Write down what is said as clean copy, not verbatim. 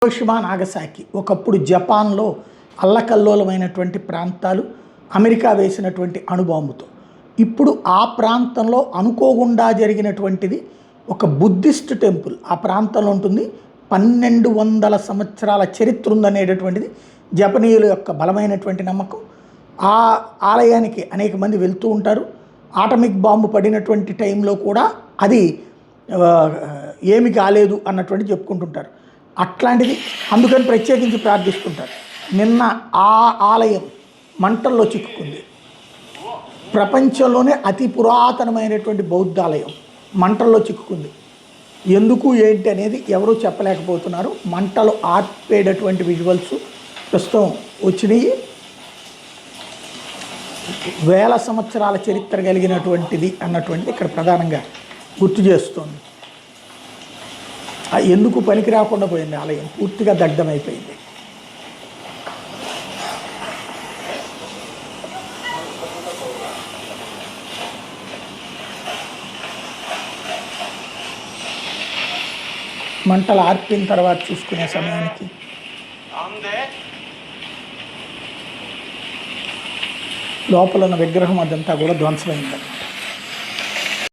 Hiroshima Nagasaki ఒకప్పుడు జపాన్లో అల్లకల్లోలమైనటువంటి ప్రాంతాలు అమెరికా వేసినటువంటి అణుబాంబుతో ఇప్పుడు ఆ ప్రాంతంలో అనుకోకుండా జరిగినటువంటిది ఒక బుద్ధిస్ట్ టెంపుల్ ఆ ప్రాంతంలో ఉంటుంది. 1200 సంవత్సరాల చరిత్ర ఉందనేటటువంటిది జపనీయుల యొక్క బలమైనటువంటి నమ్మకం. ఆ ఆలయానికి అనేక మంది వెళ్తూ ఉంటారు. ఆటమిక్ బాంబు పడినటువంటి టైంలో కూడా అది ఏమి కాలేదు అన్నటువంటి చెప్పుకుంటుంటారు. అట్లాంటిది అందుకని ప్రత్యేకించి ప్రార్థిస్తుంటారు. నిన్న ఆ ఆలయం మంటల్లో చిక్కుకుంది. ప్రపంచంలోనే అతి పురాతనమైనటువంటి బౌద్ధాలయం మంటల్లో చిక్కుకుంది. ఎందుకు ఏంటి అనేది ఎవరూ చెప్పలేకపోతున్నారు. మంటలు ఆర్పేటటువంటి విజువల్స్ ప్రస్తుతం వచ్చినాయి. వేల సంవత్సరాల చరిత్ర కలిగినటువంటిది అన్నటువంటిది ఇక్కడ ప్రధానంగా గుర్తు చేస్తోంది. ఎందుకు పనికి రాకుండా పోయింది, ఆలయం పూర్తిగా దగ్ధమైపోయింది. మంటలు ఆర్పిన తర్వాత చూసుకునే సమయానికి లోపల ఉన్న విగ్రహం అదంతా కూడా ధ్వంసమైంది.